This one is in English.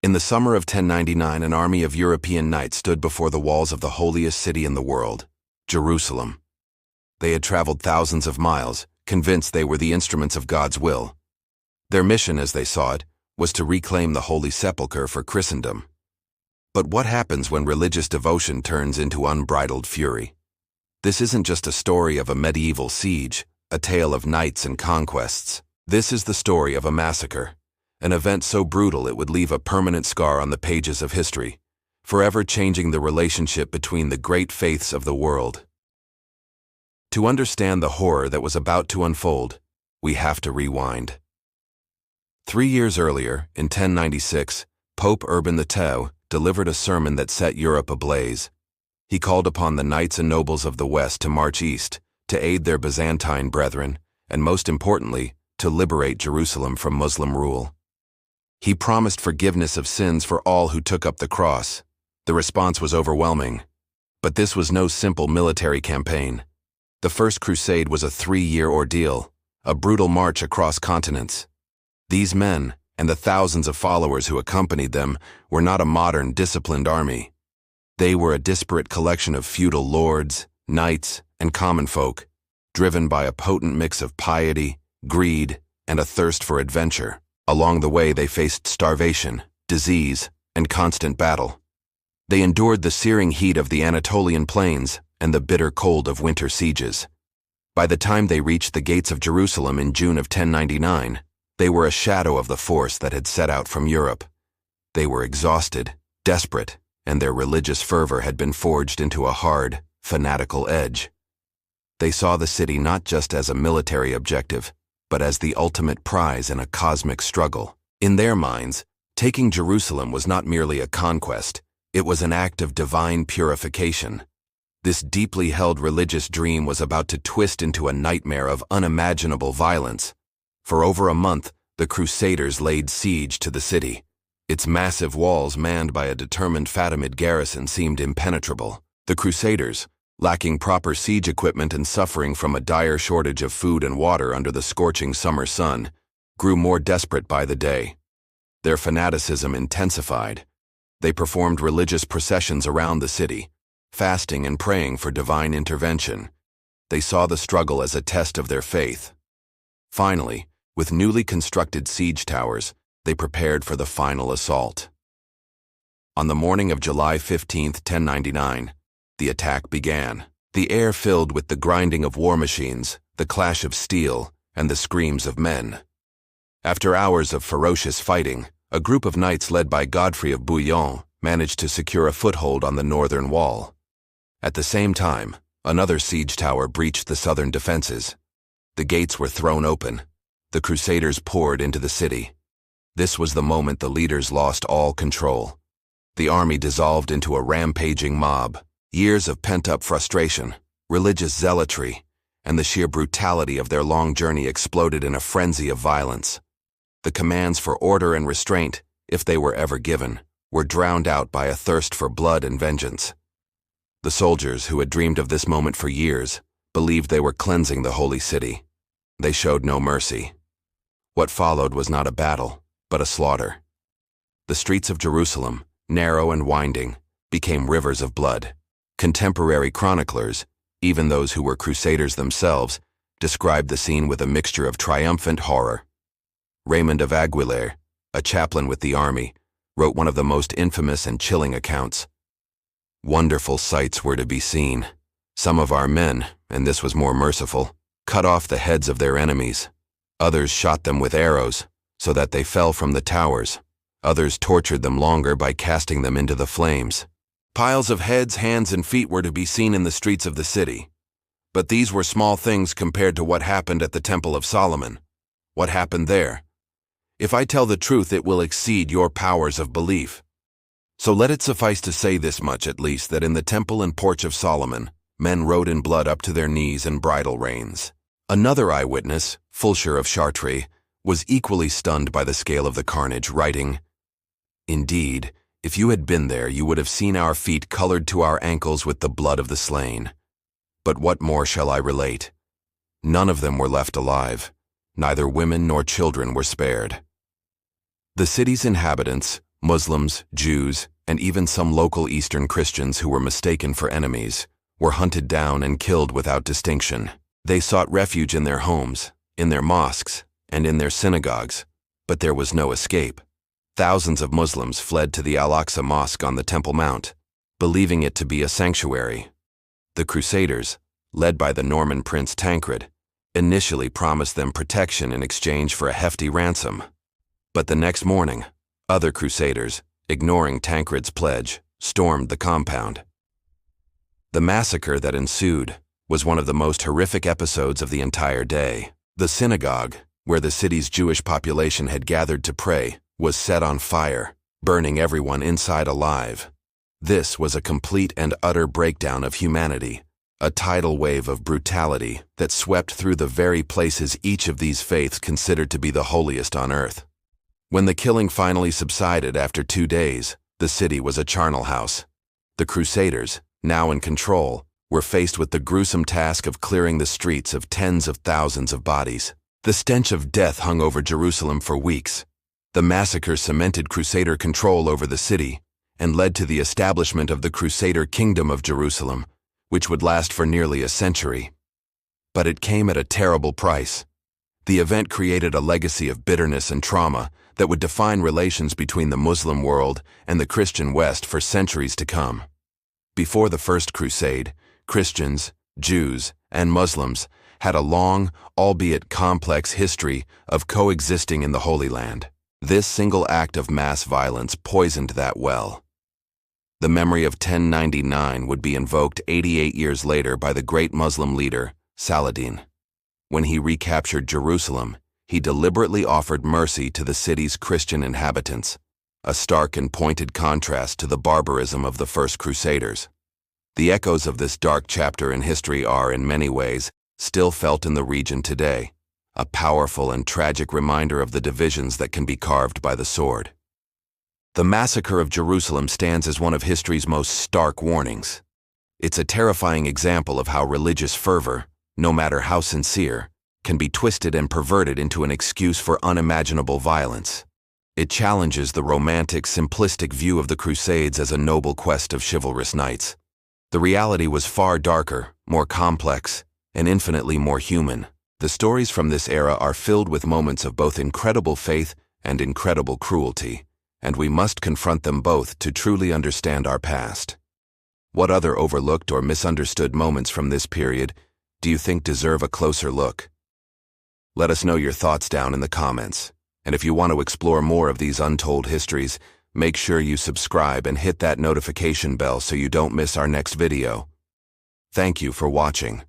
In the summer of 1099, an army of European knights stood before the walls of the holiest city in the world, Jerusalem. They had traveled thousands of miles, convinced they were the instruments of God's will. Their mission, as they saw it, was to reclaim the Holy Sepulchre for Christendom. But what happens when religious devotion turns into unbridled fury? This isn't just a story of a medieval siege, a tale of knights and conquests. This is the story of a massacre, an event so brutal it would leave a permanent scar on the pages of history, forever changing the relationship between the great faiths of the world. To understand the horror that was about to unfold, we have to rewind. 3 years earlier, in 1096, Pope Urban II delivered a sermon that set Europe ablaze. He called upon the knights and nobles of the West to march east, to aid their Byzantine brethren, and most importantly, to liberate Jerusalem from Muslim rule. He promised forgiveness of sins for all who took up the cross. The response was overwhelming. But this was no simple military campaign. The First Crusade was a 3-year ordeal, a brutal march across continents. These men, and the thousands of followers who accompanied them, were not a modern, disciplined army. They were a disparate collection of feudal lords, knights, and common folk, driven by a potent mix of piety, greed, and a thirst for adventure. Along the way, they faced starvation, disease, and constant battle. They endured the searing heat of the Anatolian plains and the bitter cold of winter sieges. By the time they reached the gates of Jerusalem in June of 1099, they were a shadow of the force that had set out from Europe. They were exhausted, desperate, and their religious fervor had been forged into a hard, fanatical edge. They saw the city not just as a military objective, but as the ultimate prize in a cosmic struggle. In their minds, taking Jerusalem was not merely a conquest, it was an act of divine purification. This deeply held religious dream was about to twist into a nightmare of unimaginable violence. For over a month, the Crusaders laid siege to the city. Its massive walls, manned by a determined Fatimid garrison, seemed impenetrable. The Crusaders, lacking proper siege equipment and suffering from a dire shortage of food and water under the scorching summer sun, grew more desperate by the day. Their fanaticism intensified. They performed religious processions around the city, fasting and praying for divine intervention. They saw the struggle as a test of their faith. Finally, with newly constructed siege towers, they prepared for the final assault. On the morning of July 15, 1099, the attack began. The air filled with the grinding of war machines, the clash of steel, and the screams of men. After hours of ferocious fighting, a group of knights led by Godfrey of Bouillon managed to secure a foothold on the northern wall. At the same time, another siege tower breached the southern defenses. The gates were thrown open. The Crusaders poured into the city. This was the moment the leaders lost all control. The army dissolved into a rampaging mob. Years of pent-up frustration, religious zealotry, and the sheer brutality of their long journey exploded in a frenzy of violence. The commands for order and restraint, if they were ever given, were drowned out by a thirst for blood and vengeance. The soldiers, who had dreamed of this moment for years, believed they were cleansing the holy city. They showed no mercy. What followed was not a battle, but a slaughter. The streets of Jerusalem, narrow and winding, became rivers of blood. Contemporary chroniclers, even those who were crusaders themselves, described the scene with a mixture of triumphant horror. Raymond of Aguilers, a chaplain with the army, wrote one of the most infamous and chilling accounts. Wonderful sights were to be seen. Some of our men, and this was more merciful, cut off the heads of their enemies. Others shot them with arrows, so that they fell from the towers. Others tortured them longer by casting them into the flames. Piles of heads, hands, and feet were to be seen in the streets of the city. But these were small things compared to what happened at the Temple of Solomon. What happened there? If I tell the truth, it will exceed your powers of belief. So let it suffice to say this much at least, that in the temple and porch of Solomon, men rode in blood up to their knees in bridle reins. Another eyewitness, Fulcher of Chartres, was equally stunned by the scale of the carnage, writing, "Indeed, if you had been there, you would have seen our feet colored to our ankles with the blood of the slain. But what more shall I relate? None of them were left alive. Neither women nor children were spared." The city's inhabitants, Muslims, Jews, and even some local Eastern Christians who were mistaken for enemies were hunted down and killed without distinction. They sought refuge in their homes, in their mosques, and in their synagogues, but there was no escape. Thousands of Muslims fled to the Al-Aqsa Mosque on the Temple Mount, believing it to be a sanctuary. The Crusaders, led by the Norman Prince Tancred, initially promised them protection in exchange for a hefty ransom. But the next morning, other Crusaders, ignoring Tancred's pledge, stormed the compound. The massacre that ensued was one of the most horrific episodes of the entire day. The synagogue, where the city's Jewish population had gathered to pray, was set on fire, burning everyone inside alive. This was a complete and utter breakdown of humanity, a tidal wave of brutality that swept through the very places each of these faiths considered to be the holiest on earth. When the killing finally subsided after 2 days, the city was a charnel house. The Crusaders, now in control, were faced with the gruesome task of clearing the streets of tens of thousands of bodies. The stench of death hung over Jerusalem for weeks. The massacre cemented Crusader control over the city and led to the establishment of the Crusader Kingdom of Jerusalem, which would last for nearly a century. But it came at a terrible price. The event created a legacy of bitterness and trauma that would define relations between the Muslim world and the Christian West for centuries to come. Before the First Crusade, Christians, Jews, and Muslims had a long, albeit complex history of coexisting in the Holy Land. This single act of mass violence poisoned that well. The memory of 1099 would be invoked 88 years later by the great Muslim leader, Saladin. When he recaptured Jerusalem, he deliberately offered mercy to the city's Christian inhabitants, a stark and pointed contrast to the barbarism of the First Crusaders. The echoes of this dark chapter in history are, in many ways, still felt in the region today, a powerful and tragic reminder of the divisions that can be carved by the sword. The Massacre of Jerusalem stands as one of history's most stark warnings. It's a terrifying example of how religious fervor, no matter how sincere, can be twisted and perverted into an excuse for unimaginable violence. It challenges the romantic, simplistic view of the Crusades as a noble quest of chivalrous knights. The reality was far darker, more complex, and infinitely more human. The stories from this era are filled with moments of both incredible faith and incredible cruelty, and we must confront them both to truly understand our past. What other overlooked or misunderstood moments from this period do you think deserve a closer look? Let us know your thoughts down in the comments, and if you want to explore more of these untold histories, make sure you subscribe and hit that notification bell so you don't miss our next video. Thank you for watching.